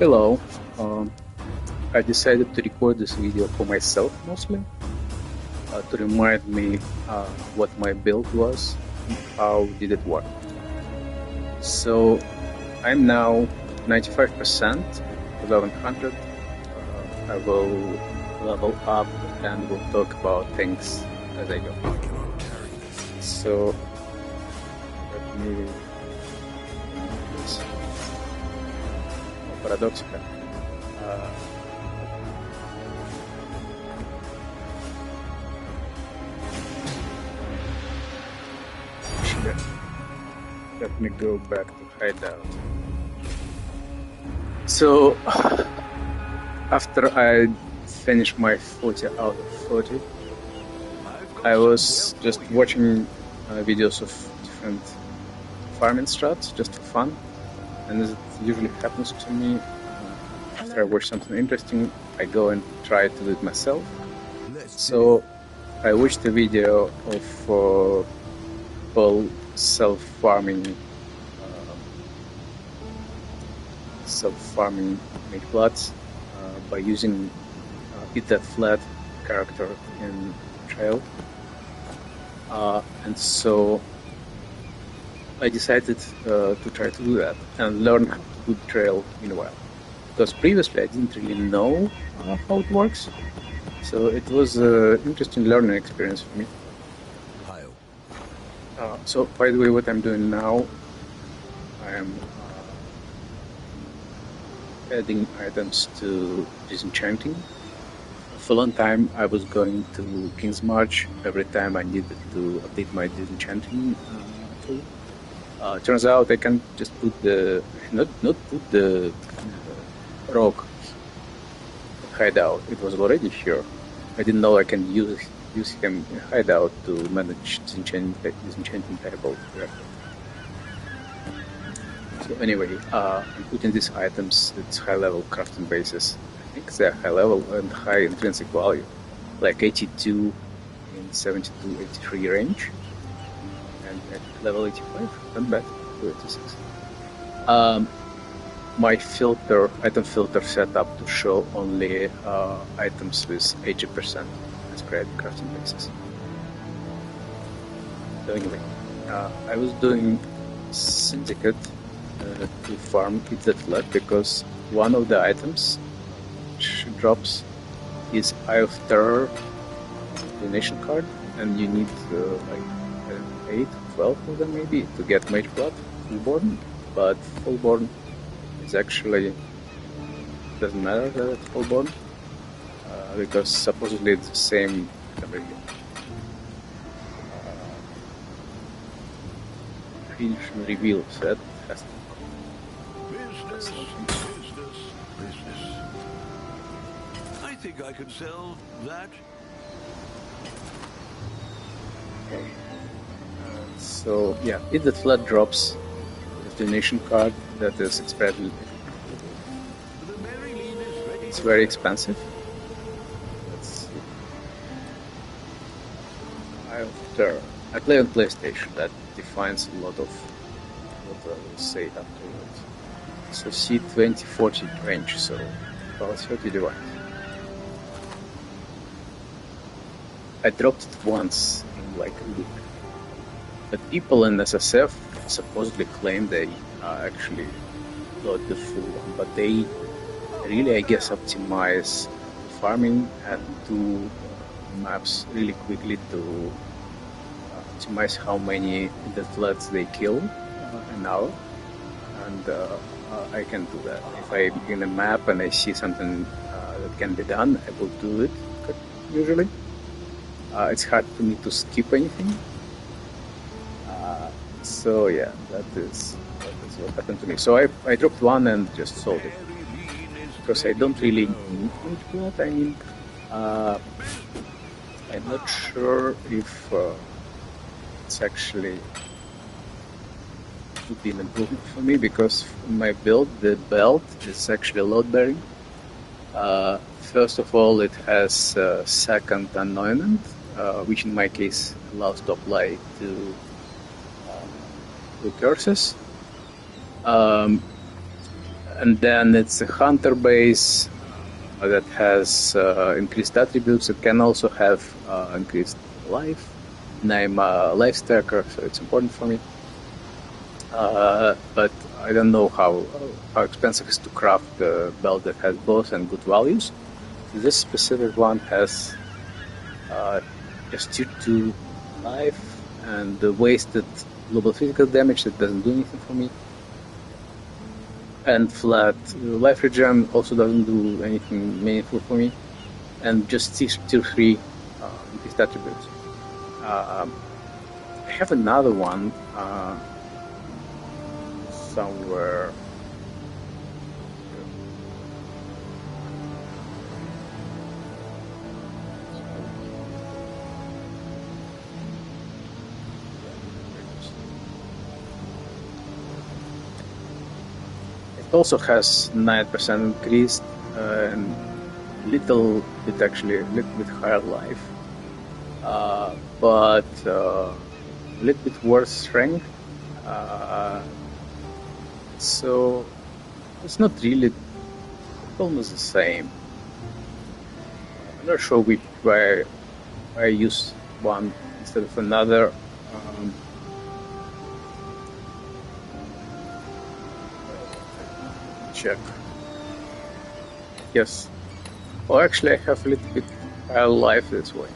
Hello. Um, I decided to record this video for myself mostly, to remind me what my build was and how did it work. So I'm now 95%, 1100. I will level up and we'll talk about things as I go. So let me this paradoxical. Let me go back to hideout. So after I finished my 40 out of 40, I was just watching videos of different farming strats just for fun, and as it usually happens to me, after I watch something interesting, I go and try to do it myself. So I watched a video of people self-farming made floods by using Eat That Flat character in Trail. And so I decided to try to do that and learn how to do Trail in a while. Because previously I didn't really know how it works. So it was an interesting learning experience for me. So by the way, what I'm doing now, I am adding items to disenchanting. For a long time I was going to King's March every time I needed to update my disenchanting tool. Turns out I can just put the not put the rock hideout. It was already here. I didn't know I can use him in hideout to manage disenchanting table. So anyway, I'm putting these items. It's high level crafting bases. I think they're high level and high intrinsic value, like 82 in 72, 83 range, and at level 85, not bad, 86. My item filter set up to show only items with 80% as created crafting bases. So anyway, I was doing Syndicate to farm Eat That Flat because one of the items she drops is Eye of Terror donation card, and you need like 8, 12 of them maybe to get Mage Blood fullborn, but fullborn is actually doesn't matter that it's fullborn because supposedly it's the same every year. Finish reveal set has to Business. I think I could sell that. Okay. So yeah, Eat That Flat drops the donation card that is expensive. It's very expensive. Let's see. After I play on PlayStation, that defines a lot of what I will say afterwards. So C2040 range, so about 30 device. I dropped it once in like a week. But people in SSF supposedly claim they actually got the full one, but they really, I guess, optimize farming and do maps really quickly to optimize how many the floods they kill an hour, and I can do that. If I'm in a map and I see something that can be done, I will do it usually. It's hard for me to skip anything. So yeah, that is what happened to me. So I dropped one and just sold it because I don't really need Mage Blood. I mean, I'm not sure if it's actually would be an improvement for me because in my build, the belt is actually load bearing. First of all, it has second anointment, which in my case allows to apply to curses. And then it's a hunter base that has increased attributes. It can also have increased life. And I'm a Lifestacker, so it's important for me. But I don't know how expensive it is to craft a belt that has both and good values. This specific one has just tier 2 life and the wasted global physical damage that doesn't do anything for me. And flat life regen also doesn't do anything meaningful for me. And just tier 3 increased attributes. I have another one somewhere. It also has 9% increased and little bit higher life, but a little bit worse strength. So it's not really almost the same. I'm not sure why I use one instead of another. Check. Yes. Well, actually, I have a little bit higher life this way.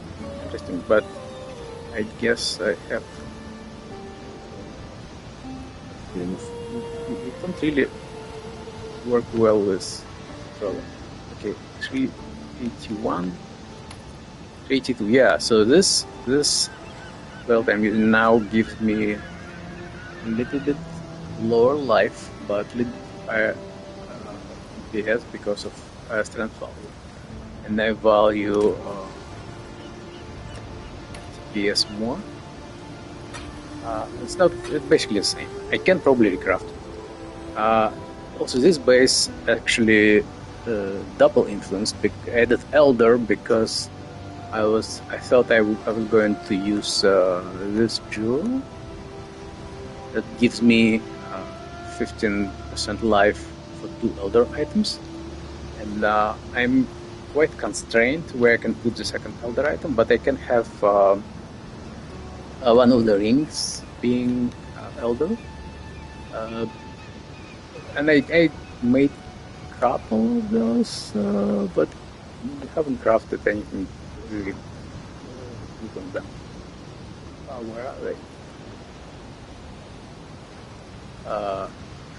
Interesting, but I guess I have. It don't really work well with problem. Okay, 381, 382. Yeah. So this belt I'm using now gives me a little bit lower life, but a little higher PS because of strength value, and I value PS more. It's basically the same. I can probably recraft it. Also, this base actually double influenced. Added Elder because I thought I was going to use this jewel that gives me 15% life for 2 Elder items, and I'm quite constrained where I can put the second Elder item, but I can have one of the rings being Elder, and I made a couple of those, but I haven't crafted anything really good on them. Where are they?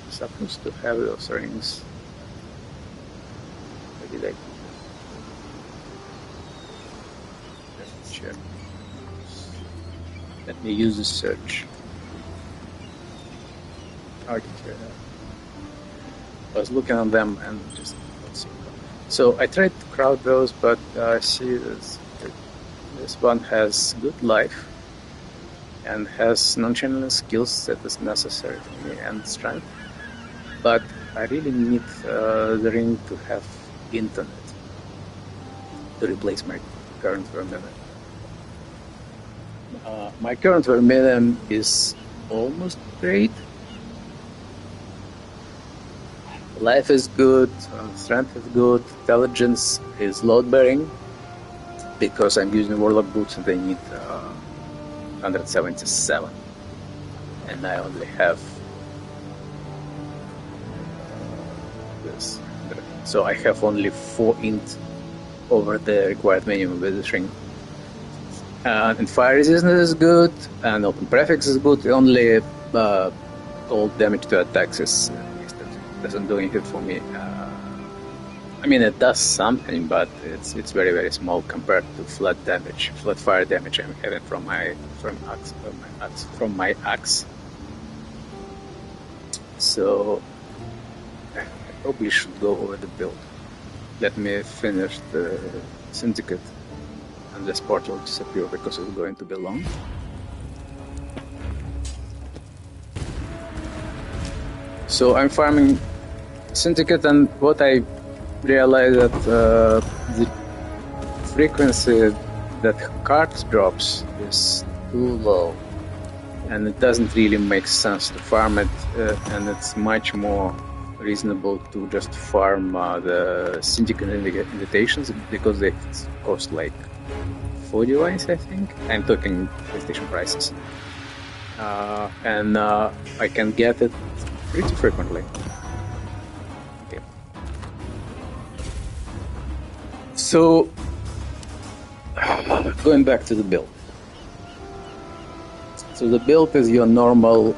Supposed to have those rings. Where did I put them? Let's check. Let me use the search. Okay. I was looking on them and just let's see. So I tried to crowd those, but I see this one has good life and has non-channeling skills that is necessary for me and strength. But I really need the ring to have internet to replace my current vermilion. My current vermilion is almost great. Life is good, strength is good, intelligence is load-bearing because I'm using Warlock boots and I need 177, and I only have this. So I have only 4 int over the required minimum with this ring. And fire resistance is good, and open prefix is good. Only cold damage to attacks doesn't do anything for me. I mean, it does something, but it's very, very small compared to flat damage, flat fire damage I'm having from my axe. So I probably should go over the build. Let me finish the syndicate, and this part will disappear because it's going to be long. So I'm farming syndicate, and what I realized that the frequency that cards drops is too low, and it doesn't really make sense to farm it, and it's much more reasonable to just farm the syndicate invitations because they cost like 40 lines, I think. I'm talking PlayStation prices. And I can get it pretty frequently. Okay. So, going back to the build. So the build is your normal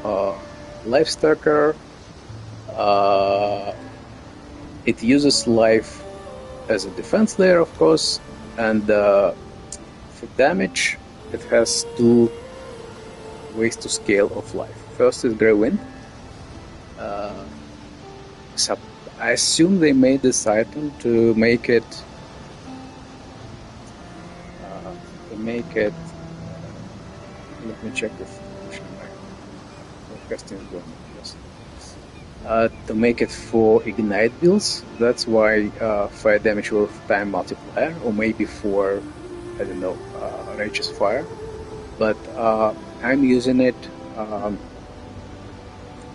Lifestacker. It uses life as a defense layer, of course, and for damage, it has two ways to scale of life. First is Grey Wind. So I assume they made this item to make it let me check if broadcasting is going. Yes. To make it for ignite builds. That's why fire damage worth time multiplier, or maybe for, I don't know, Rage's Fire. But I'm using it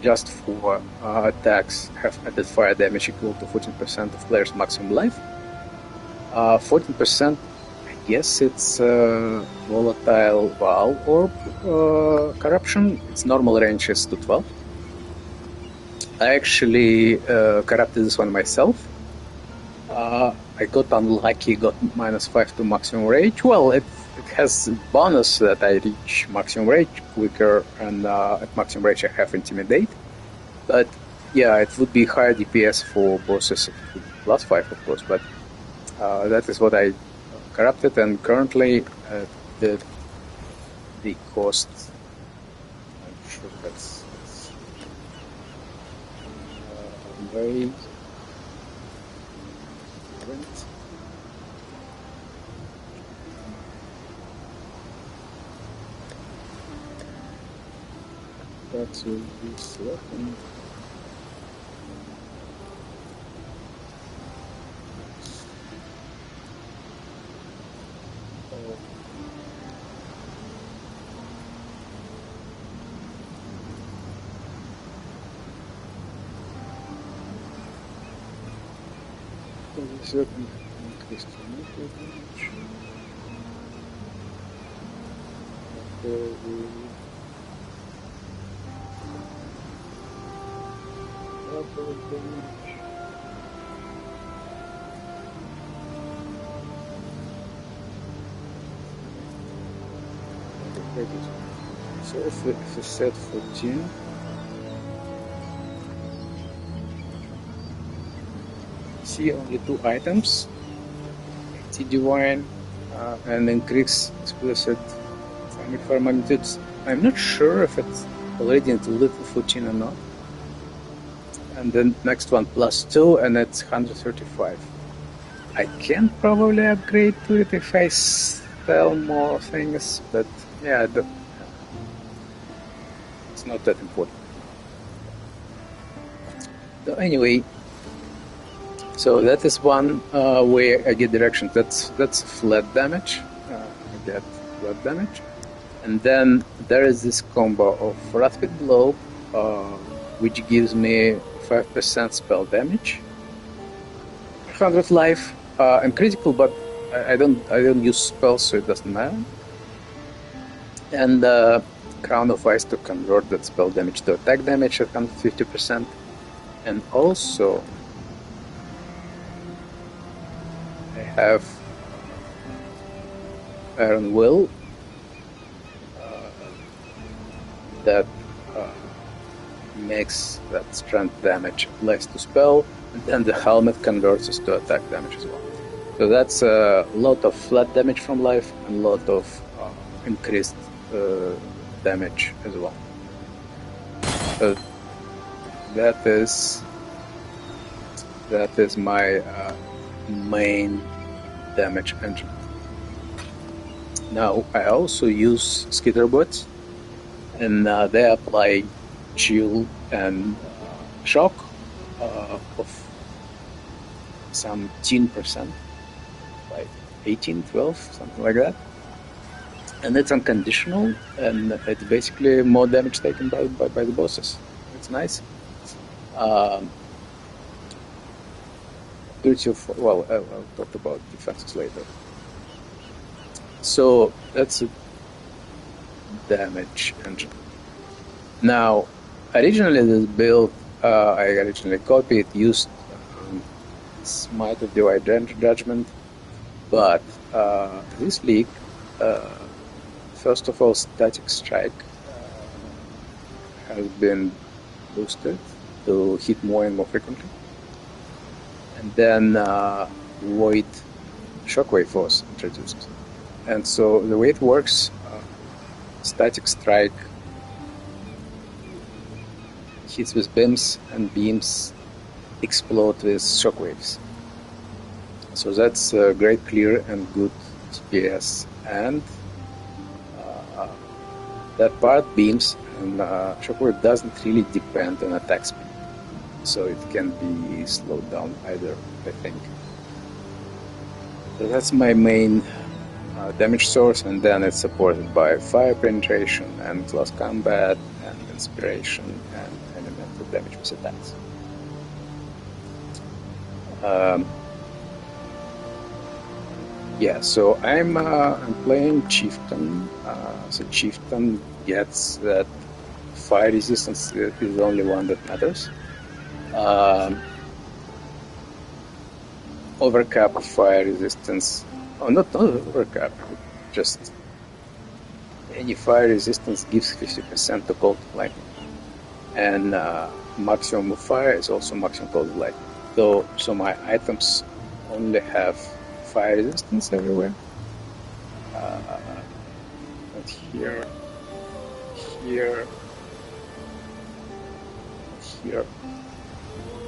just for attacks have added fire damage equal to 14% of player's maximum life. 14%, I guess it's volatile Val Orb corruption. Its normal range is to 12. I actually corrupted this one myself. I got unlucky, got -5 to maximum rage. Well, it has a bonus that I reach maximum rage quicker, and at maximum rage I have Intimidate. But yeah, it would be higher DPS for bosses +5, of course, but that is what I corrupted, and currently the cost, I'm sure that's very different. That will be selected. Certain increased damage. So if we set 14, see only two items, AT Divine and increase explicit fire magnitudes. I'm not sure if it's already included for 14 or not. And then next one +2, and it's 135. I can probably upgrade to it if I sell more things, but yeah, it's not that important. So anyway, so that is one way I get direction. That's flat damage. I get flat damage, and then there is this combo of Wrathpit Blow, which gives me 5% spell damage, 100 life. I'm critical, but I don't use spells, so it doesn't matter. And Crown of Ice to convert that spell damage to attack damage at 150%, and also I have Iron Will that makes that strength damage less to spell, and then the helmet converts us to attack damage as well. So that's a lot of flat damage from life and a lot of increased damage as well. So that is my main damage engine. Now I also use skitterbots, and they apply chill and shock of some 10%, like 18, 12, something like that. And it's unconditional, and it's basically more damage taken by the bosses. It's nice. security of, well, I'll talk about defenses later. So that's a damage engine. Now, originally this build, I originally copied, used Smite of Divine Judgment, but this league, first of all, Static Strike has been boosted to hit more and more frequently. And then Void Shockwave was introduced. And so the way it works, Static Strike hits with beams, and beams explode with shockwaves. So that's great clear and good DPS. And that part, beams and shockwave, doesn't really depend on attack speed. So it can be slowed down either, I think. So that's my main damage source, and then it's supported by fire penetration and close combat and inspiration and elemental damage with attacks. Yeah, so I'm playing Chieftain. So Chieftain gets that fire resistance is the only one that matters. Overcap of fire resistance. Oh, not overcap, just any fire resistance gives 50% to cold lightning. And maximum of fire is also maximum cold lightning. So my items only have fire resistance everywhere. But here.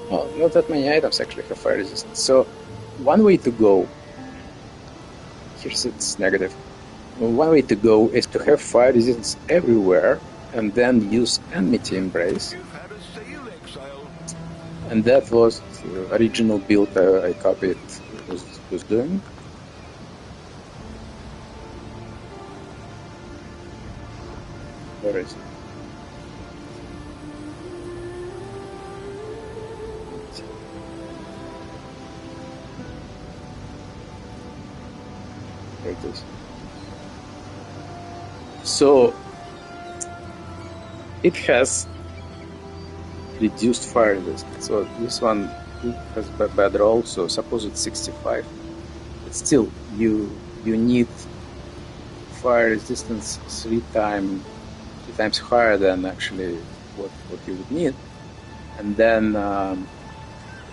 Well, not that many items actually have fire resistance. So one way to go, here's it's negative. One way to go is to have fire resistance everywhere and then use Enmity Embrace. You've had a sale, Exile. And that was the original build I copied was doing. Where is it? There it is. So it has reduced fire resistance. So this one has bad roll. So suppose it's 65, but still you need fire resistance three times higher than actually what you would need, and then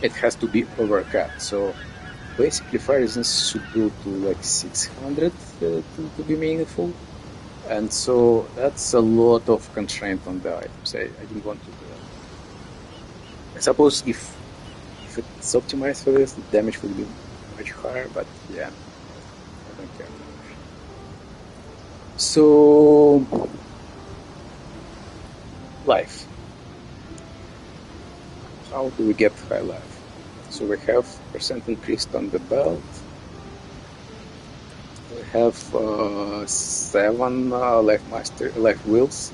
it has to be overcut. So basically fire resistance should go to like 600 to be meaningful, and so that's a lot of constraint on the items. I didn't want to do that. I suppose if it's optimized for this, the damage would be much higher, but yeah, I don't care. So life. How do we get high life? So we have percent increased on the belt. We have 7 life wheels,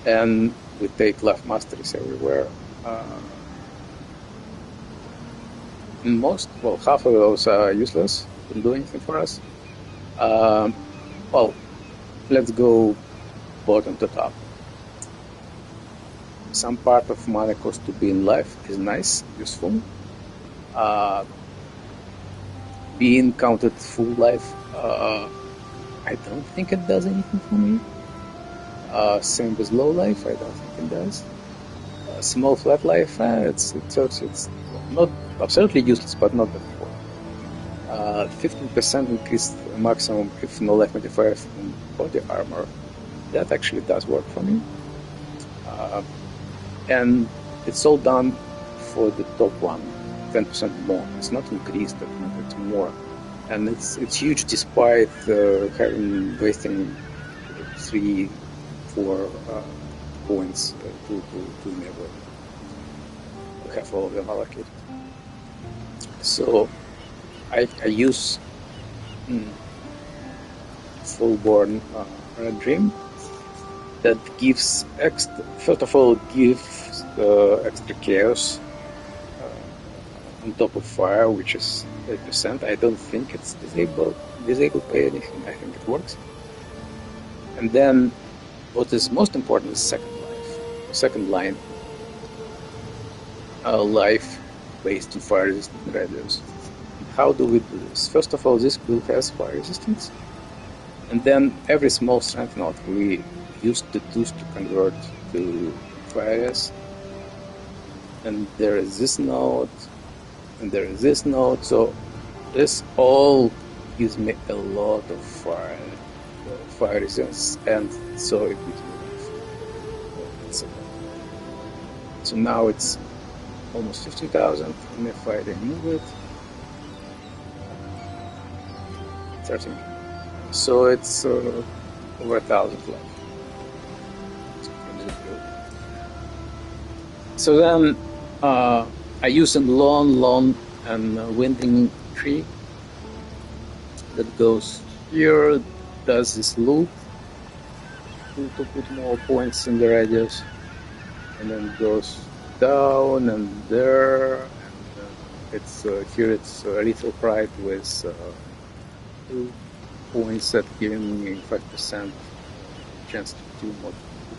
and we take life masteries everywhere. Half of those are useless, don't do anything for us. Well, let's go bottom to top. Some part of mana cost to be in life is nice, useful. Being counted full life, I don't think it does anything for me. Same with low life, I don't think it does. Small flat life, it's not absolutely useless, but not that important. 15% increased maximum if no life modifier from body armor. That actually does work for me. And it's all done for the top one, 10% more. It's not increased, it's more. And it's huge despite wasting 3-4 points to never have all of them allocated. So I use Fullborn Red Dream. That gives first of all, gives extra chaos on top of fire, which is 8%. I don't think it's disabled by anything. I think it works. And then what is most important is second life. Second line, life based on fire resistant radius. How do we do this? First of all, this build has fire resistance. And then every small strength node, we use the tools to convert to fires. And there is this node, and there is this node. So this all gives me a lot of fire resistance, and so it gives me life. So now it's almost 50,000, and if I remove it, 13. So it's over 1,000 left. So then I use a long and winding tree that goes here, does this loop to put more points in the radius, and then goes down and there, and it's here it's lethal pride with 2 points that give me 5% chance to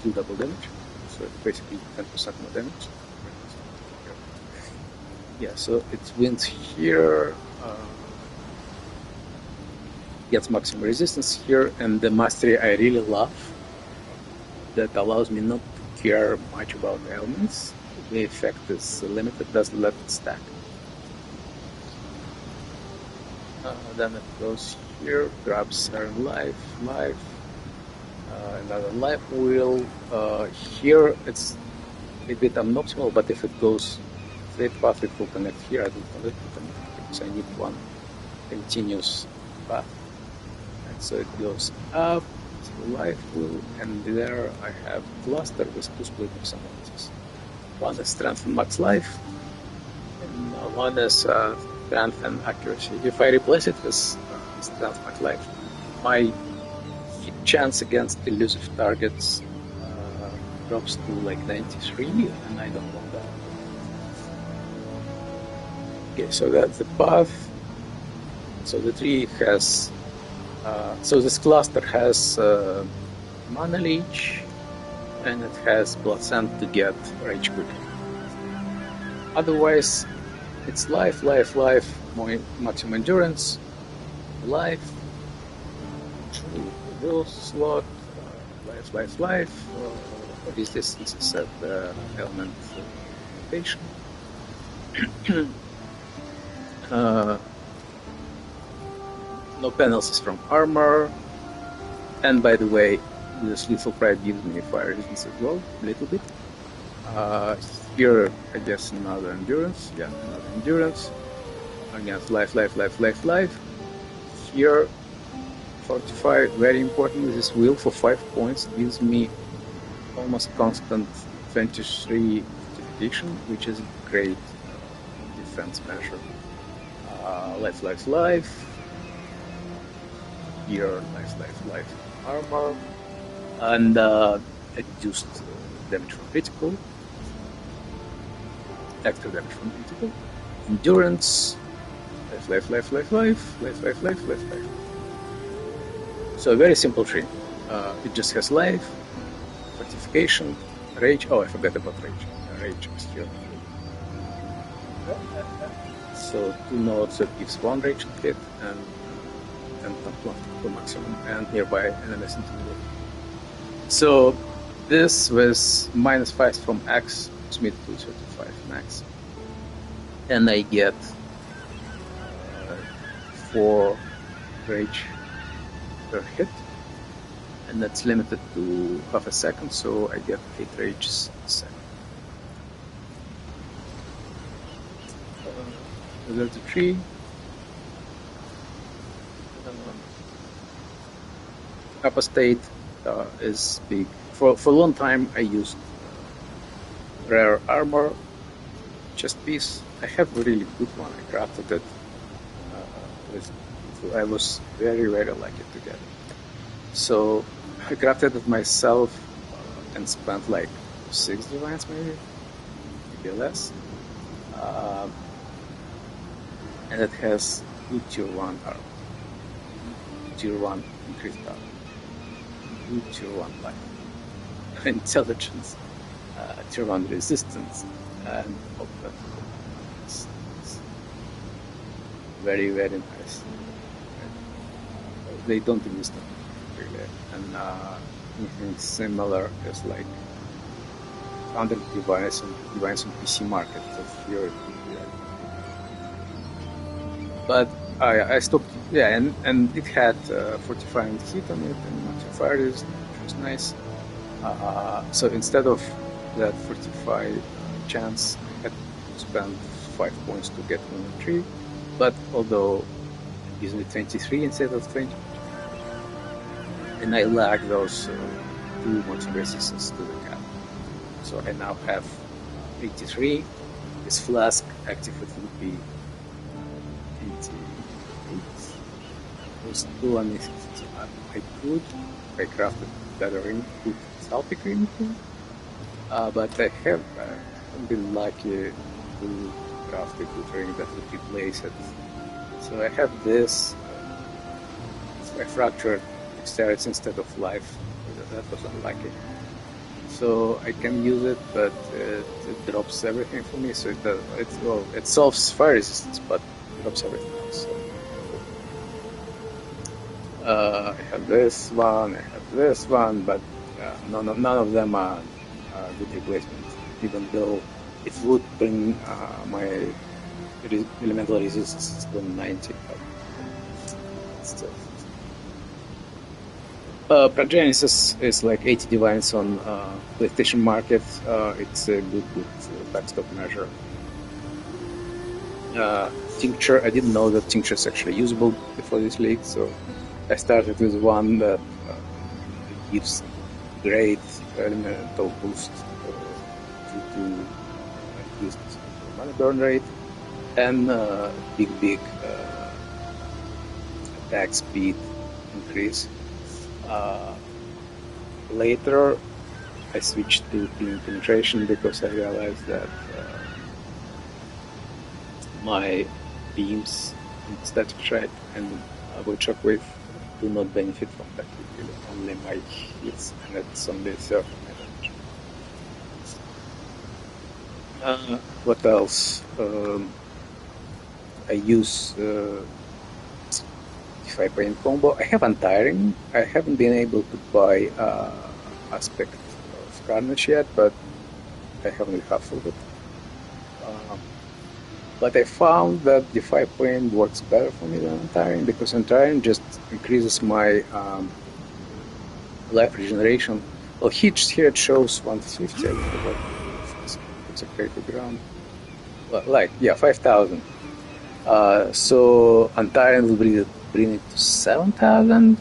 do double damage, so it's basically 10% more damage. Yeah, so it wins here, gets maximum resistance here, and the mastery I really love that allows me not to care much about elements. The effect is limited, doesn't let it stack. Then it goes here, grabs life, another life wheel. Here it's a bit unoptimal, but if it goes straight path, it will connect here. I don't want it to connect because I need one continuous path. And so it goes up to life wheel, and there I have cluster with 2 split personalities. One is strength and max life, and one is strength and accuracy. If I replace it with strength max life, my hit chance against elusive targets drops to like 93, and I don't want that. Okay, so that's the path. So the tree has, so this cluster has mana leech, and it has blood sand to get rage quickly. Otherwise, it's life, more maximum endurance, life, will slot, life. What is this? This is set element rotation. No penalties from armor, and by the way, this lethal pride gives me fire resistance as well, a little bit. Here, I guess another endurance. Yeah, another endurance. Against life. Here, fortify, very important. This wheel for 5 points gives me almost constant 23 fortification, which is a great defense measure. Life. Here, life, armor, and reduced damage from critical, extra damage from critical, endurance, life. So a very simple tree. It just has life, fortification, rage. Oh, I forgot about rage. Rage is here. So 2 nodes that gives 1 rage hit and 2 maximum, and nearby enemies into the world. So this was -5 from X, puts me to 35 max, and I get 4 rage per hit, and that's limited to half a second, so I get 8 rages a second. There's a tree. Apostate is big. For a long time I used rare armor, chest piece. I have a really good one. I crafted it. I was very lucky to get it. So I crafted it myself and spent like 6 divines maybe less. and it has 2 tier 1 armor, tier 1 increased armor, 2 tier 1 life, intelligence, tier 1 resistance, and open. It's very, very nice. They don't use them really, and anything similar is like 100 device on PC market of your. But I stopped, yeah, and it had 45 hit on it and modifier is, which was nice. So instead of that 45 chance, I had to spend 5 points to get 1 3. But although it gives me 23 instead of 20, and I lack those 2 motion resistances to the cap. So I now have 83. This flask active it would be 88. Those 2 and I could, I crafted better ring, put Salpic ring, but I have been lucky to craft a good ring that would replace it. So I have this. I fractured dexterity instead of life. That was unlucky. So I can use it, but it drops everything for me. So it solves fire resistance, but it drops everything else. So, I have this one, I have this one, but none of them are good replacement. Even though it would bring my elemental resistance to 90, but still. Progenesis is like 80 divines on PlayStation Market. It's a good backstop measure. Tincture, I didn't know that tincture is actually usable before this leak, so I started with one that gives great elemental boost due to increased mana burn rate and big attack speed increase. Later, I switched to clean penetration because I realized that my beams in static strike and shockwave do not benefit from that. Only my hits, and it's only 30 damage. What else? I use if I play in combo. I have Untiring. I haven't been able to buy Aspect of Carnage yet, but I haven't hustled it. But I found that Defy Pain works better for me than Untiring, because Untiring just increases my life regeneration. Well, here it shows 150, I don't know what it's a crazy ground. Like, yeah, 5,000. So Untiring will bring it to 7,000,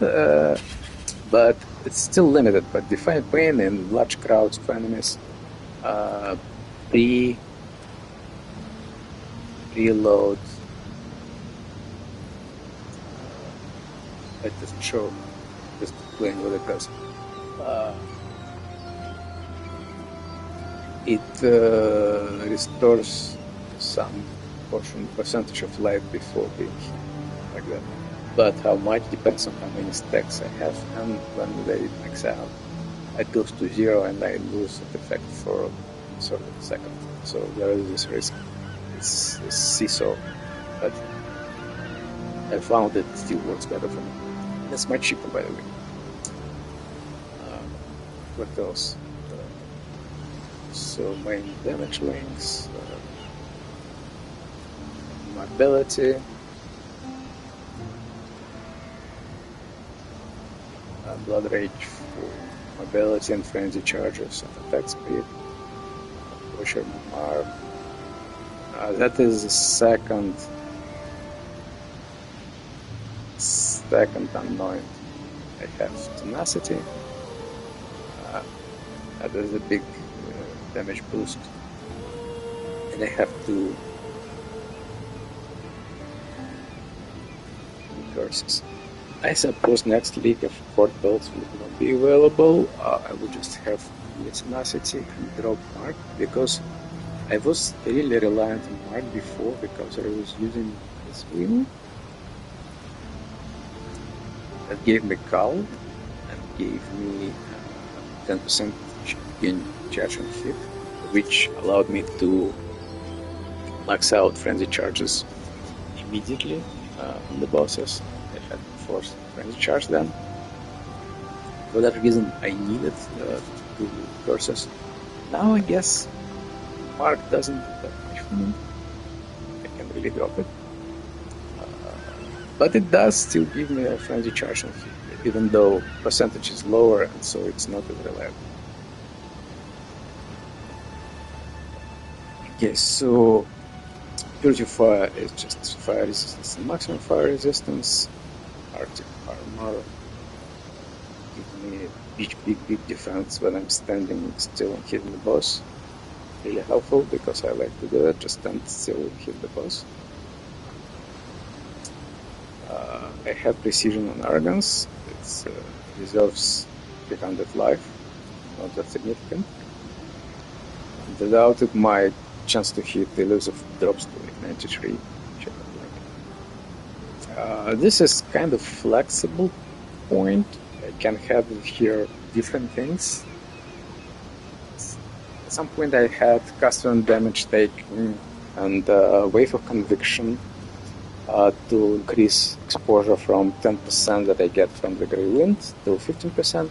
but it's still limited. But Defy Pain in large crowds of enemies, reload. It doesn't show, just playing with it does. It restores some percentage of life before being like that. But how much depends on how many stacks I have, and when they max out, it goes to 0 and I lose the effect for a certain second. So there is this risk. It's seesaw, but I found it still works better for me. That's much cheaper, by the way. What else? So main damage links, mobility, blood rage for mobility and frenzy charges and attack speed. Pusher mark. That is the second unknown. I have tenacity. That is a big damage boost, and I have two curses. I suppose next league of port belts will not be available. I will just have tenacity and drop mark, because I was really reliant on mark before, because I was using swing. That gave me Cull and gave me 10% gain charge on hit, which allowed me to max out frenzy charges immediately on the bosses. I had forced frenzy charge then. For that reason, I needed 2 curses. Now I guess Mark doesn't do that much for me. I can really drop it. But it does still give me a frenzy charge on hit, even though percentage is lower, and so it's not as reliable. Okay, so Purity Fire is just fire resistance and maximum fire resistance. Arctic Armor gives me big defense when I'm standing still and hitting the boss. Really helpful because I like to do that, just stand still and hit the boss. I have precision on Argons. It reserves 300 life, not that significant. And without it, my chance to hit elusive drops to like 93, which I don't like. This is kind of flexible point. I can have here different things. At some point I had custom damage taken and Wave of Conviction to increase exposure from 10% that I get from the Grey Wind to 15%.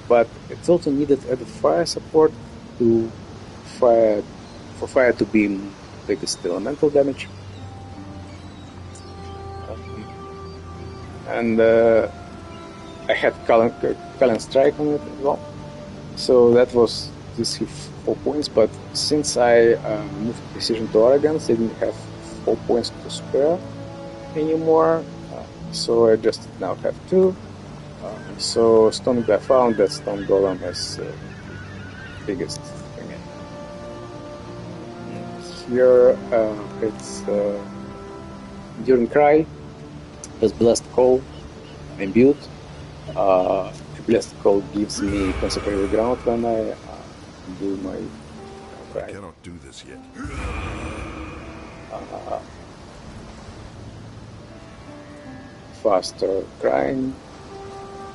But it also needed added fire support for fire to be biggest elemental damage. And I had Cullen Strike on it as well. So that was these 4 points, but since I moved Precision to Argons, I didn't have 4 points to spare anymore, so I just now have 2. So I found that Stone Golem is biggest thing. Here it's Enduring Cry, has Blessed Call imbued. Blessed Call gives me Consecrated Ground when I do my cry. I cannot do this yet. Faster crying,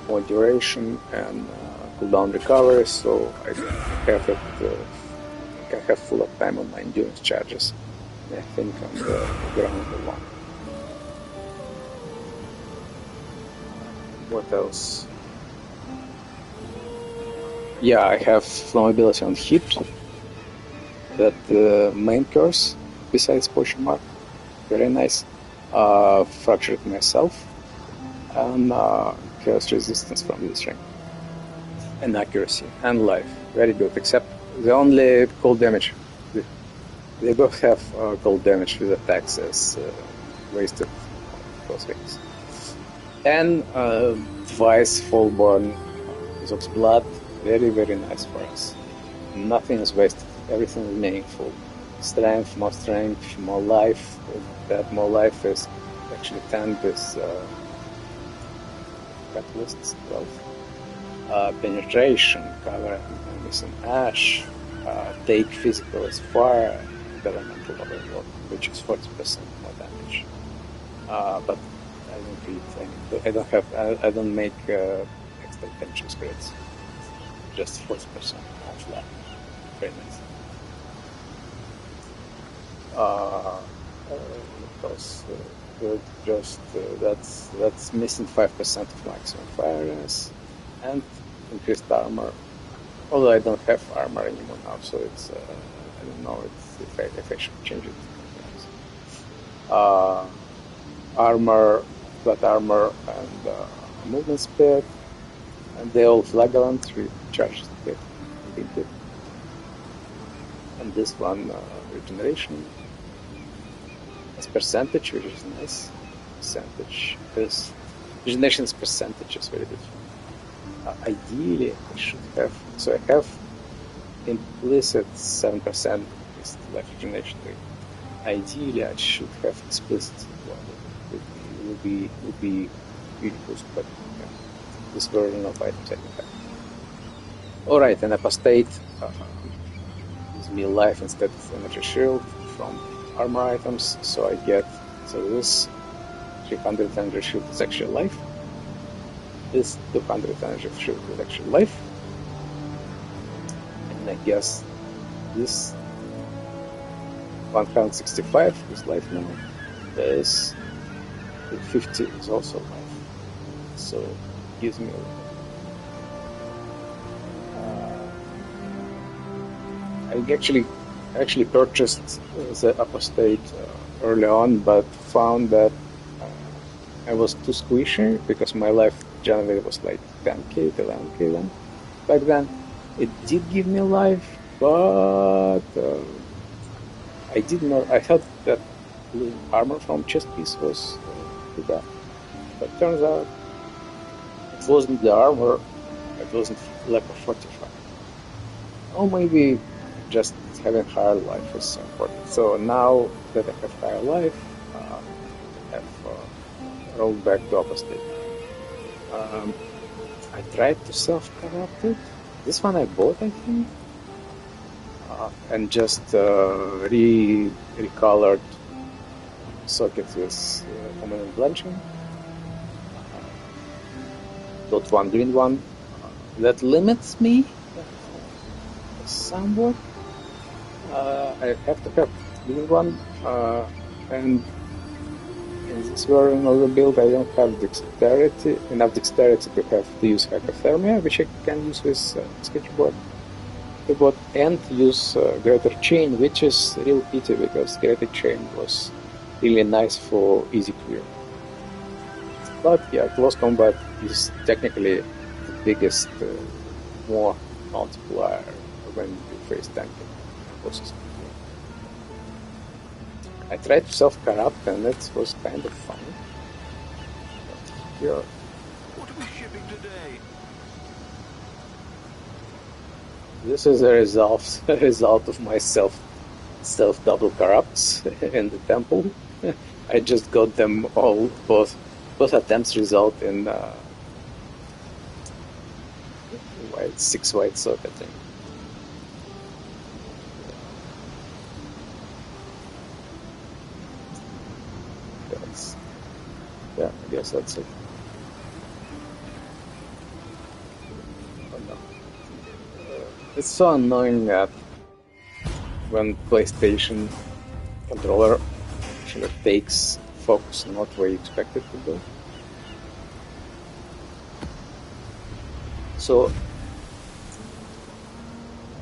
more duration, and cooldown recovery, so I can have full uptime on my endurance charges. I think on the ground alone. What else? Yeah, I have flammability on hit. That main curse, besides Potion Mark, very nice. Fractured myself, and chaos resistance from this ring, and accuracy and life, very good. Except the only cold damage. They both have cold damage with attacks as wasted those rings. And Vice Fallborn, Zob's Blood, very nice for us. Nothing is wasted, everything is meaningful. Strength, more life. That more life is actually 10 with catalysts, 12. Penetration, cover missing ash, take physical as fire, elemental overload, which is 40% more damage. But I don't really think I don't make extra tension spreads. Just 40% more flat. Very nice. Because that's missing 5% of maximum fireness and increased armor. Although I don't have armor anymore now, so it's I don't know if I should change it. Armor, flat armor, and movement speed, and they all flagellant recharged with it. And this one regeneration. It's percentage, which is nice. Percentage is regeneration is percentage is very different. Ideally, I should have. So I have implicit 7% is life regeneration rate. Ideally, I should have explicit. Well, it would be really boost, but yeah, this version of items I don't have. All right, and apostate gives me life instead of energy shield from armor items, so I get So this 300 energy shield is actually life. This 200 energy shield is actually life. And I guess this 165 is life now. This 50 is also life. So it gives me I actually purchased the apostate early on, but found that I was too squishy because my life generally was like 10k to 11k then. Back then, it did give me life, but I didn't know. I thought that losing armor from chest piece was too bad, but turns out it wasn't the armor. It wasn't lack of fortify. Or maybe just having higher life is important. So now that I have higher life, I have rolled back to apostate. I tried to self-corrupt it. This one I bought, I think, and just recolored sockets with permanent blanching. Got one green one. That limits me somewhat. I have to have green one, and in this version of the build I don't have enough dexterity to have to use hypothermia, which I can use with sketchboard, and use greater chain, which is a real pity because greater chain was really nice for easy clear. But yeah, close combat is technically the biggest more multiplier when you face tanking bosses. I tried to self-corrupt and it was kind of fun. Yeah. What are we shipping today? This is a result of my self double corrupts in the temple. I just got them all, both attempts result in 6 white sock, I think. Yeah, I guess that's it. Oh, no. It's so annoying that when PlayStation controller actually takes focus not where you expect it to go. So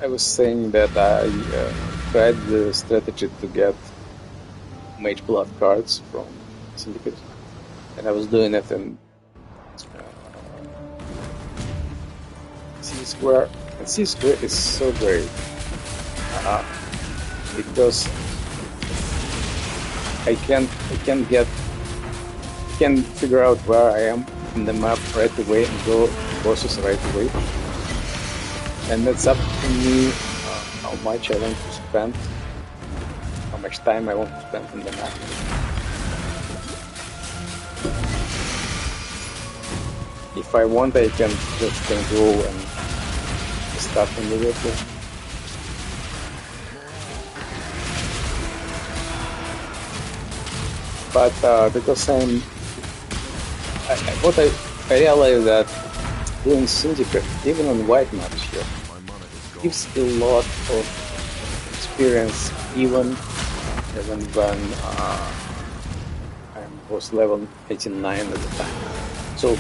I was saying that I tried the strategy to get Mage Blood cards from Syndicate, and I was doing it in C-Square. And C-Square is so great because I can figure out where I am in the map right away and go bosses right away. And it's up to me how much I want to spend, how much time I want to spend in the map. If I want, I can just go and start immediately. But because I realized that doing Syndicate, even on white maps here, gives a lot of experience, even when I was level 89 at the time. So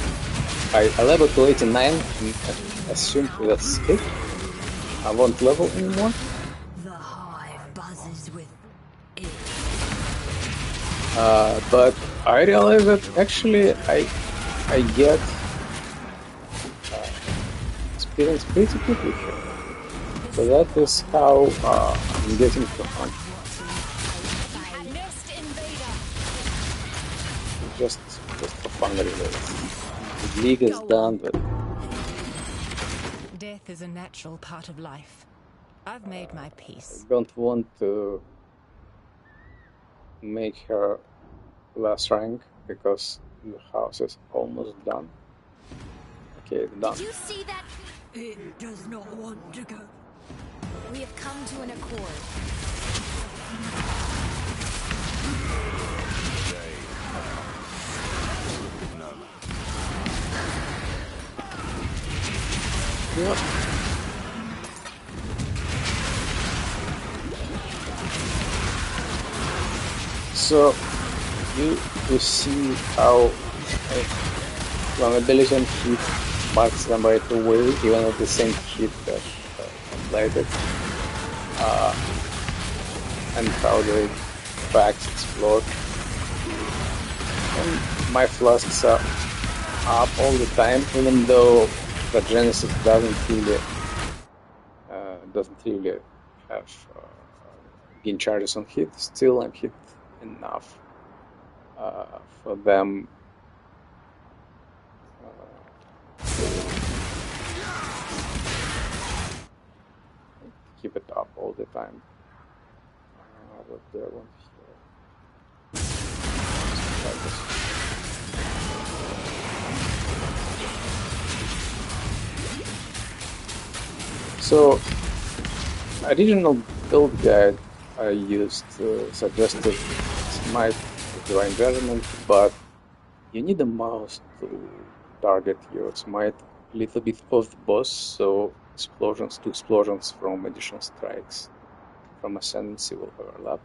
I leveled to 89 and assumed that's it. I won't level anymore. The hive buzzes with it. But I realized that actually I get experience pretty quickly here. So that is how I'm getting to hunt. Just for fun, really. The league is done, but Death is a natural part of life. I've made my peace. I don't want to make her less rank because the house is almost done. Okay, it's done. Did you see that? It does not want to go. We have come to an accord. Yep. So you see how vulnerability and hit marks them right away, even at the same hit that applied it, and how the packs explode. And my flasks are up all the time, even though the Genesis doesn't really have gain charges on hit. Still, I'm hit enough for them keep it up all the time. What do I want here? Like this. So, original build guide I used suggested smite divine judgment, but you need a mouse to target your smite a little bit off the boss, so two explosions from additional strikes from ascendancy will overlap.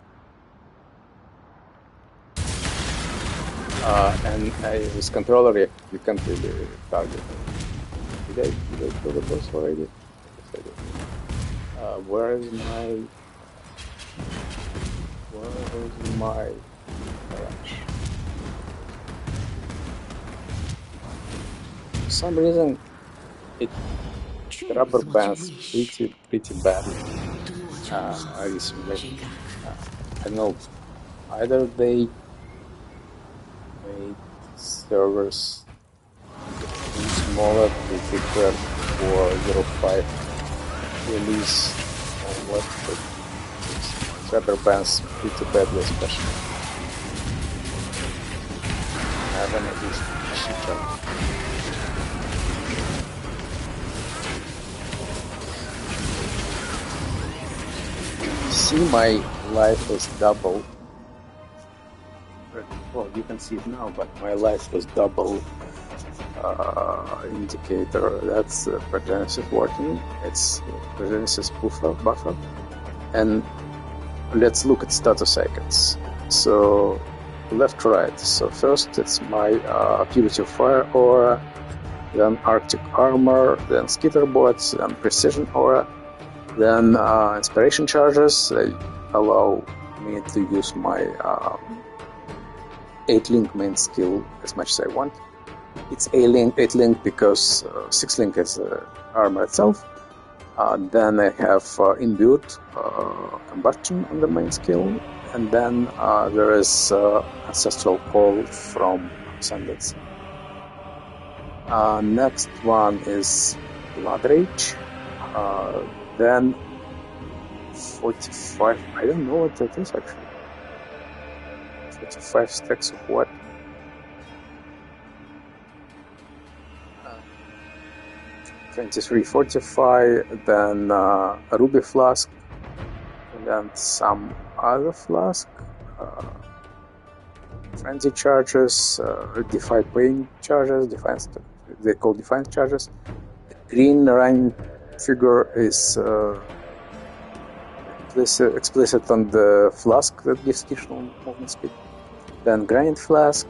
And with controller you can't really target. Did I kill the boss already? Yes, I did. Where is my Mirage? For some reason it rubber bands pretty badly. Recently. I don't know, either they made servers smaller to prepare for 0.5 release or what, but it's rubber bands pretty badly, especially. I haven't at least shit them. See, my life was double. Well, you can see it now, but my life was double indicator. That's Genesis working. It's Genesis buffer. And let's look at status icons. So left to right. So first it's my Purity of Fire aura, then Arctic Armor, then Skitterbots, then Precision aura, then Inspiration charges. They allow me to use my 8-link main skill as much as I want. It's 8-link because 6-link is armor itself. Then I have imbued combustion on the main skill, and then there is ancestral call from Ascendancy. Next one is Blood Rage. Then 45. I don't know what that is actually. 45 stacks of what? 23 Fortify, then a Ruby Flask, and then some other flask, Frenzy charges, Defy Pain charges, Defiance, they call Defiance charges. The green running figure is explicit on the flask that gives additional movement speed. Then Granite Flask,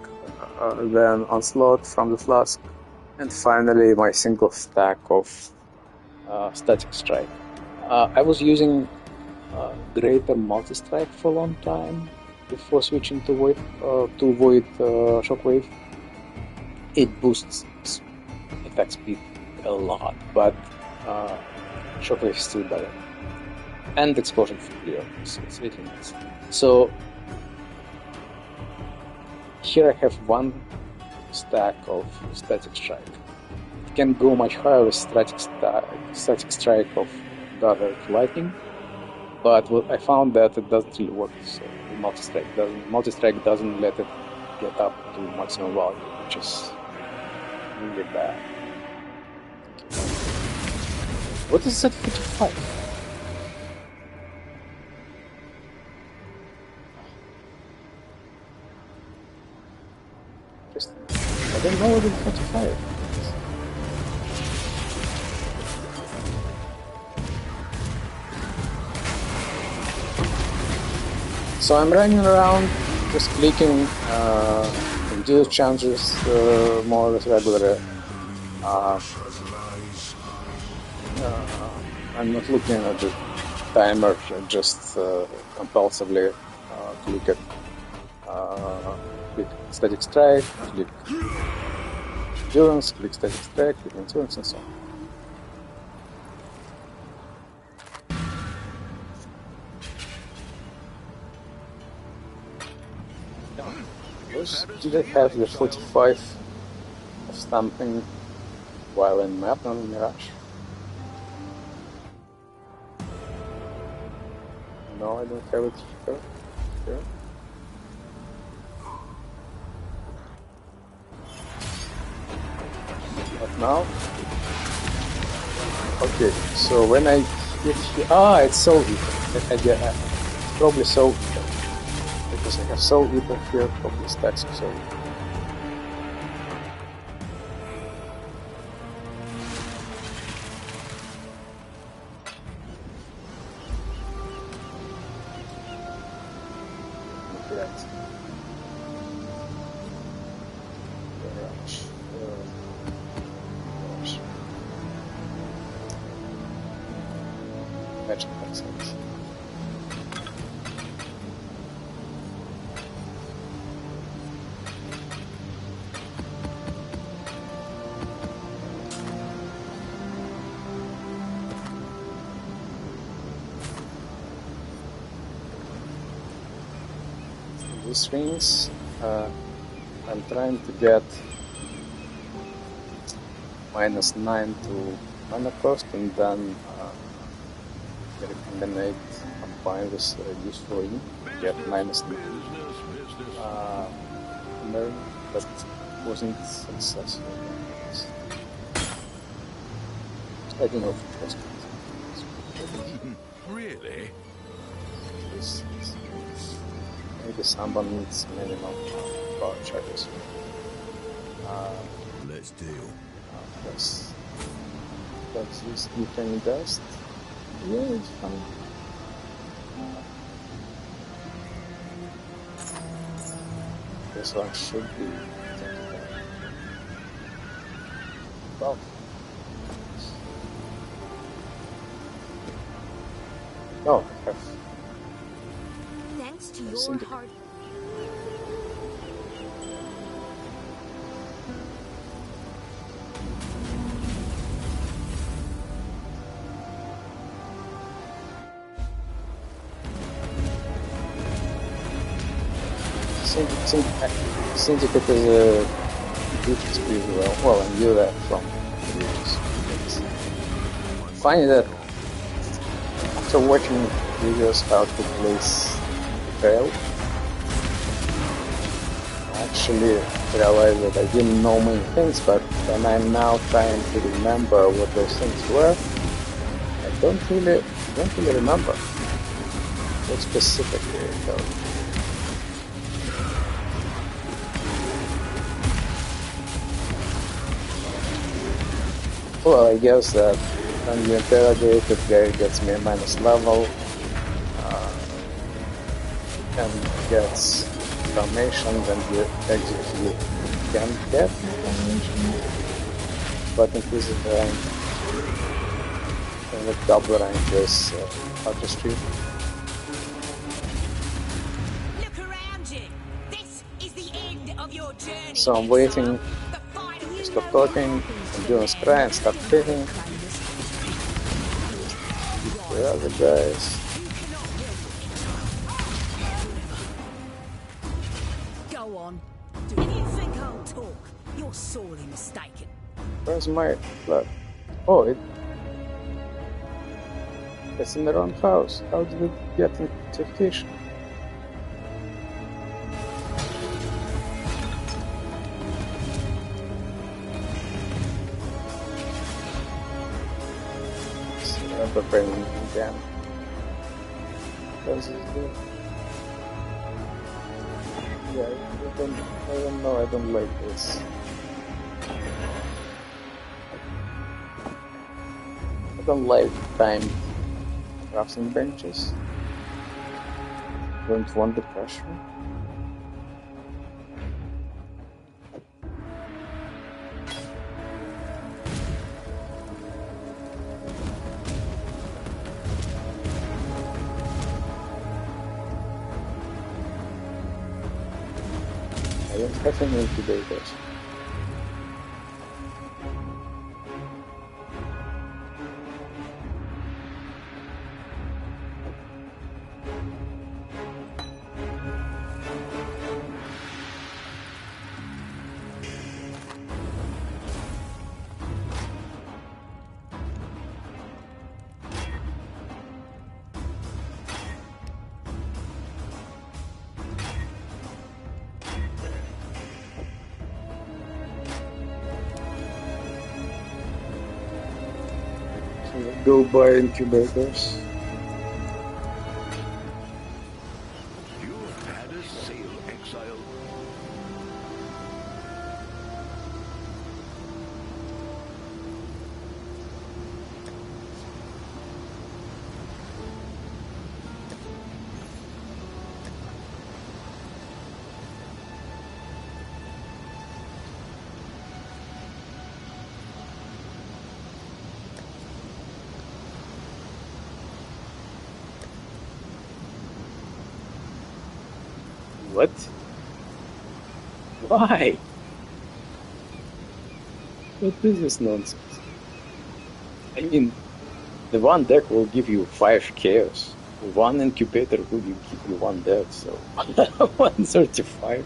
then Onslaught from the flask, and finally my single stack of Static Strike. I was using Greater Multi-Strike for a long time before switching to Void Shockwave. It boosts attack speed a lot, but Shockwave is still better. And Explosion for clear, so it's really nice. So here I have one stack of Static Strike. It can go much higher with Static Strike of Direct Lightning, but I found that it doesn't really work. So Multi-Strike doesn't let it get up to maximum value, which is really bad. What is that 45? I don't know what is 45. So I'm running around, just clicking, do changes more regularly. I'm not looking at the timer, just compulsively click it. Click static strike, click endurance, click static strike, click endurance, and so on. Did I have the 45 of something while in map on Mirage? No, I don't have it here. But now? Okay, so when I hit here... it's Soul Eater. It's probably Soul Eater. Because I have Soul Eater here, probably stacks of Soul Eater. These rings, I'm trying to get -9 to mana cost, and then recombinate combine with useful ring to get -9. But wasn't successful. I don't know if it was. Really? Maybe someone needs minimum power charges. Let's deal. Yes. Let's use Ethan Dust. Yeah, it's fun. This one should be 25. Well. No, I have. Thanks to your hard. Syndicate is a good speed well, I knew that from previous games. Funny that after watching videos how to place Exile, I actually realized that I didn't know many things, but when I'm now trying to remember what those things were, I don't really remember what specifically though. Well, I guess that when you interrogate, the guy gets me a minus level, and gets information, then you execute can get information, but increase the rank, and the double rank is artistry. Look around you. This is the end of your journey. So I'm waiting to stop talking, and doing spray and start hitting. The other guys. Go on. Do you think I'll talk? You're sorely mistaken. Where's my blood? Oh, it's in the wrong house. How did it get into fish? Never bring him again. What does it do? Yeah, I don't know, I don't like this. I don't like timed crafting benches. don't want the pressure. I don't have any incubators. Go buy incubators. You've had a sale, Exile. What? Why? What is this nonsense? I mean, the one deck will give you 5 chaos. One incubator will give you 1 death, so 135.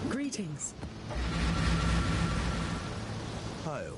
Greetings. Hail.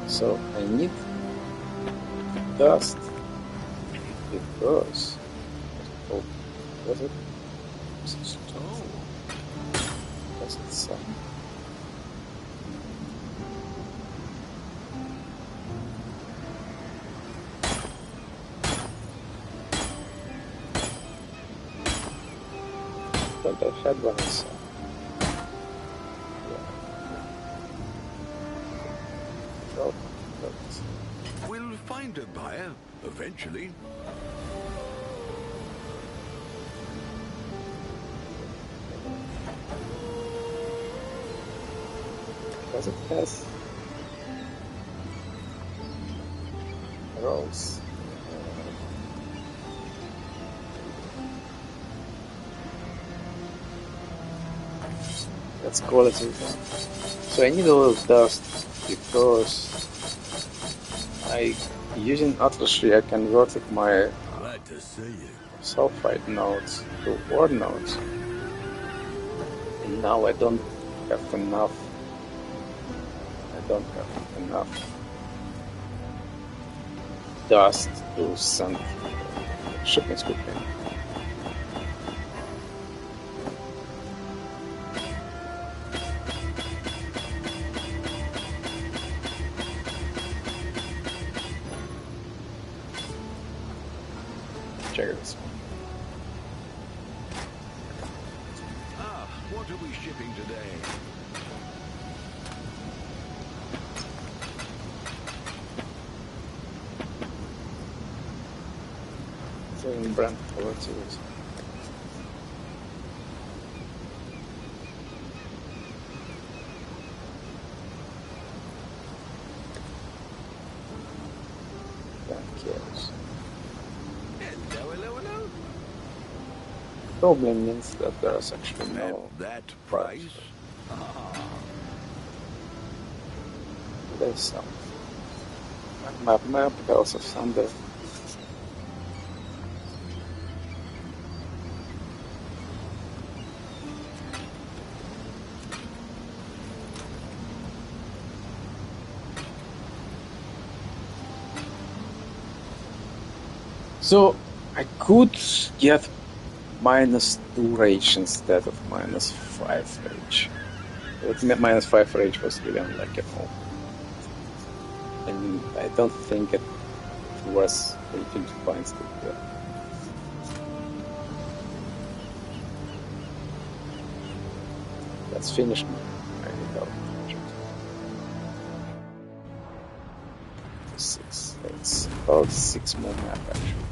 So I need dust because was it? Oh. Was it sun? But I had one in sun. We'll find a buyer eventually. Does it has rolls? That's quality. So I need a little dust because using Atlas Tree I converted my Glad to see you. sulfide nodes to ore nodes, and now I don't have enough. Dust to send shipments quickly. Check this. Ah, what are we shipping today? Same brand quality. Hello. probably means that there's actually no At that price. price? There's some map Bells of Thunder. So I could get -2 rage instead of -5 rage. But -5 rage was really unlucky. And I don't think it was 18 points to get. Let's finish. I need help. 6. It's about 6 more map actually.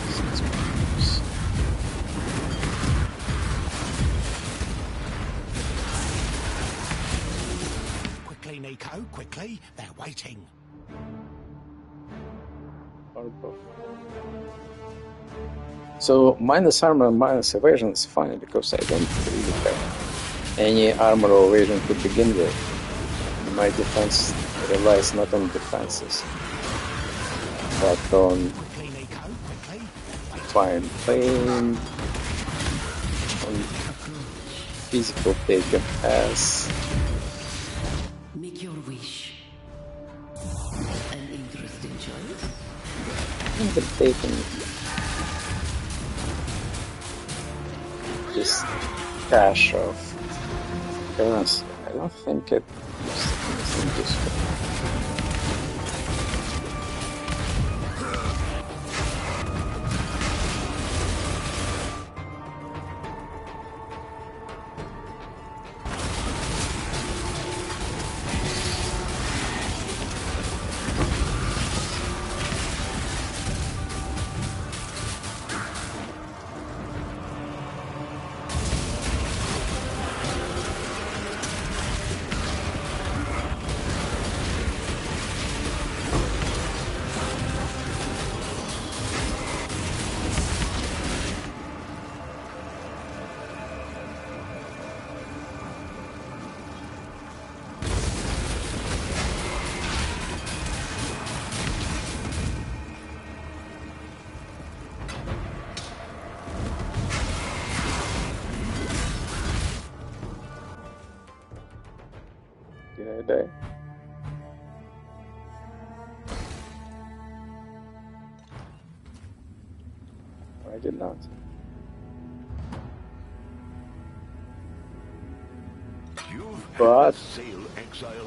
6 more maps. Quickly, Nico, quickly. They're waiting. So minus armor and minus evasion is funny because I don't really have any armor or evasion to begin with. My defense relies not on defenses, but on fine plane, on physical taken as. Make your wish. An interesting choice. Taking this cache of currency. I don't think it is useful. Did I die? I did not. But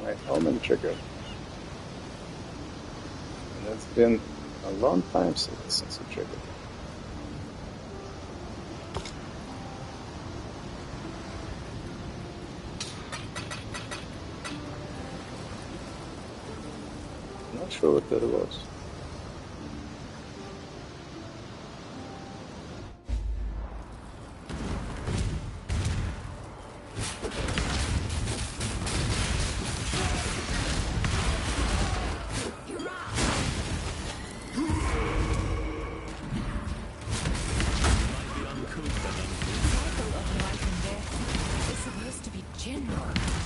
my helmet triggered. And it's been a long time since it triggered. Not sure what that was.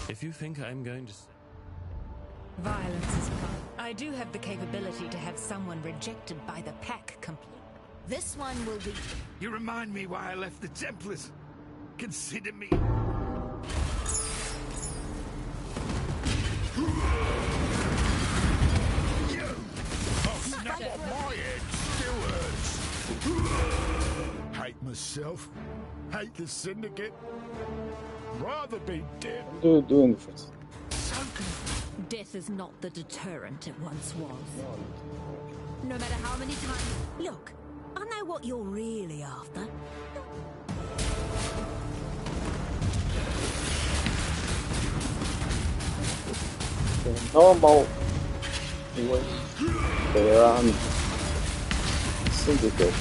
If you think I'm going to... Violence is fun. I do have the capability to have someone rejected by the pack complete. This one will be. You remind me why I left the Templars. Consider me. You! Oh, snap off my head! Still hurts. Hate myself. Hate the Syndicate. Rather be dead. What are you doing first? Death is not the deterrent it once was. No matter how many times... Look, I know what you're really after. The normal way they run Syndicate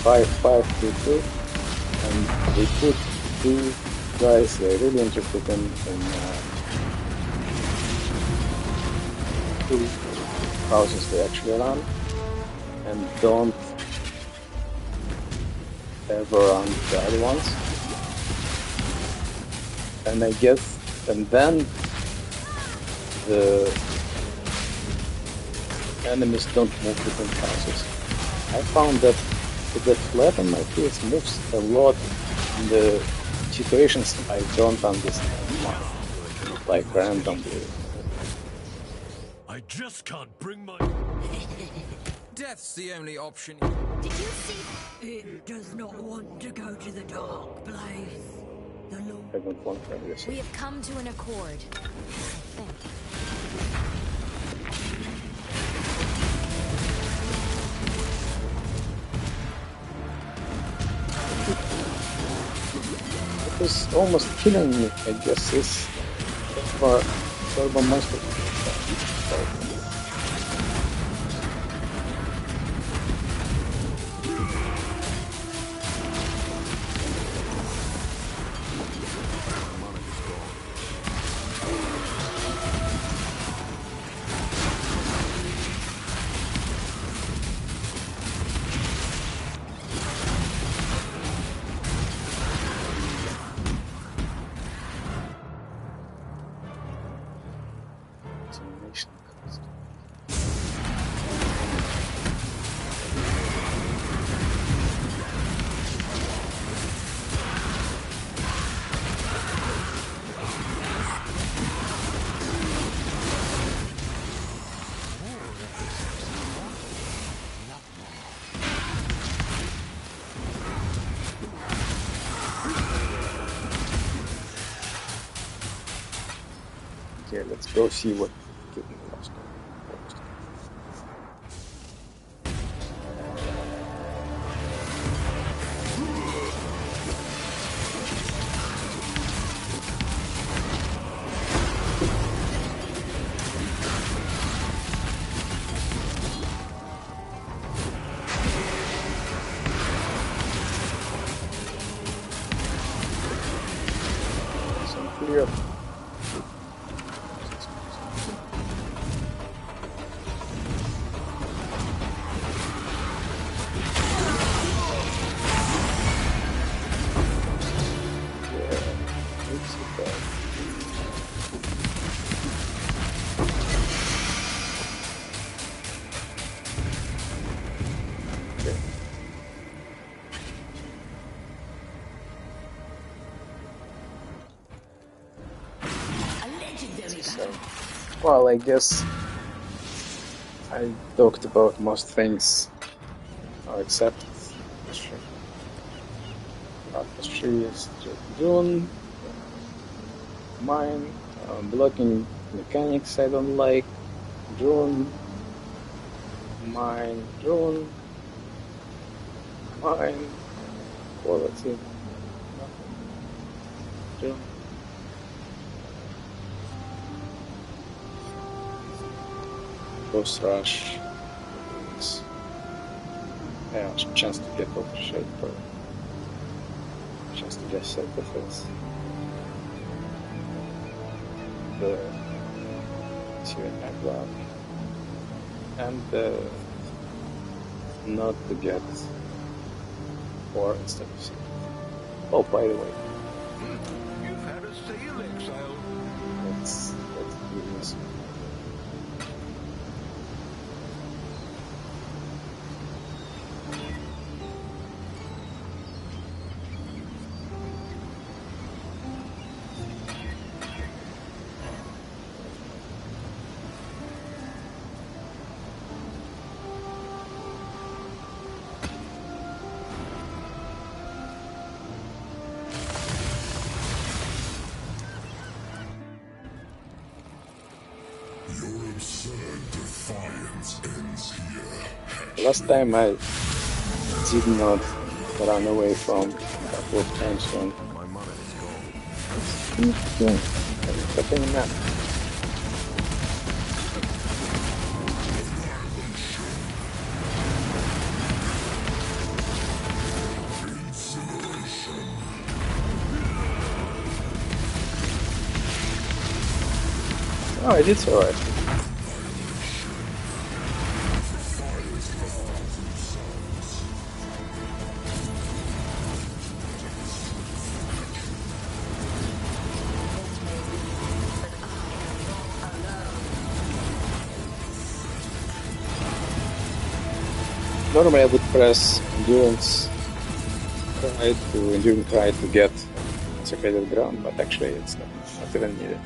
5-5-2-2, and they put 2 guys they're really interested in 2 houses they actually run, and don't ever on the other ones. And I guess, and then the enemies don't move between houses. I found that the flat on my face moves a lot in the situations I don't understand, like randomly. I just can't bring my... Death's the only option. Did you see? It does not want to go to the dark place. The Lord. I don't want to this. We have come to an accord. I think. It was almost killing me. I guess it's for Turbo Monster. Okay, let's go see what killed me last time. Some clear. Well, I guess I talked about most things, except trees, June, mine, blocking mechanics I don't like, June, mine, June, mine, well, let's see, June. Boss rush. Yeah, chance to get over shape or chance to get self-defense. The Exile and not to get 4 instead of 6. Oh, by the way, You've had a sale, Exile. let's do this. Last time I did not run away from a couple of times when My mana is gone. cutting map. Oh, I did survive. Normally I would press enduring cry to get consecrated ground, but actually it's not even needed.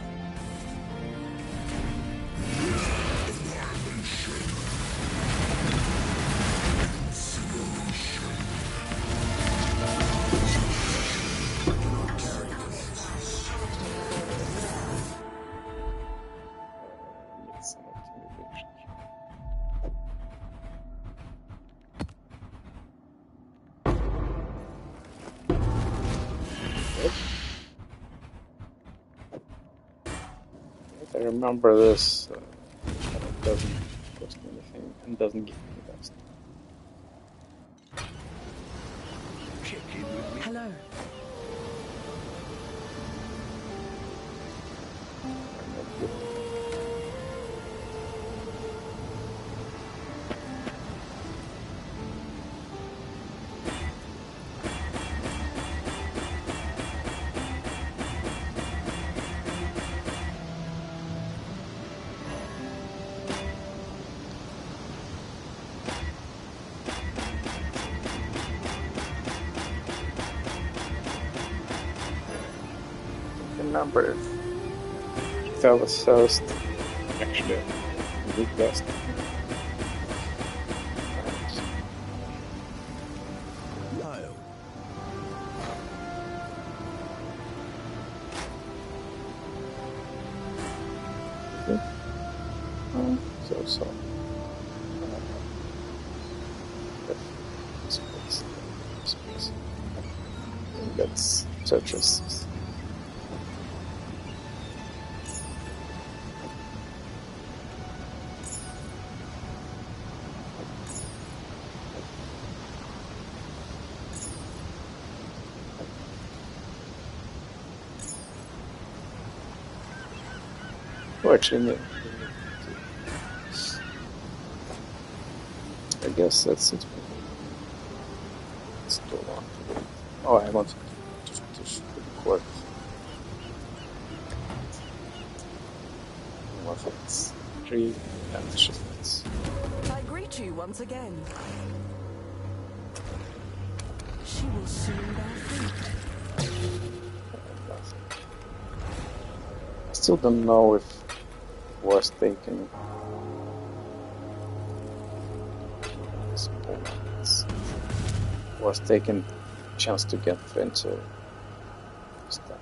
I remember this, it doesn't cost me anything and doesn't give me dust. Check in with me. Hello. Remember if I was first actually a good dust. Hail. So. Space. I think that's Tetris. Oh, actually, I guess that's it. It's too long to wait. Oh, I want to record. More things. 3 and shipments. I greet you once again. She will soon bear fruit. I still don't know if it was taken. Was taken chance to get into stuff.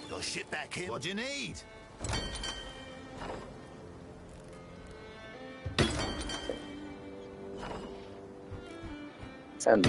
Got shit back here. What do you need? And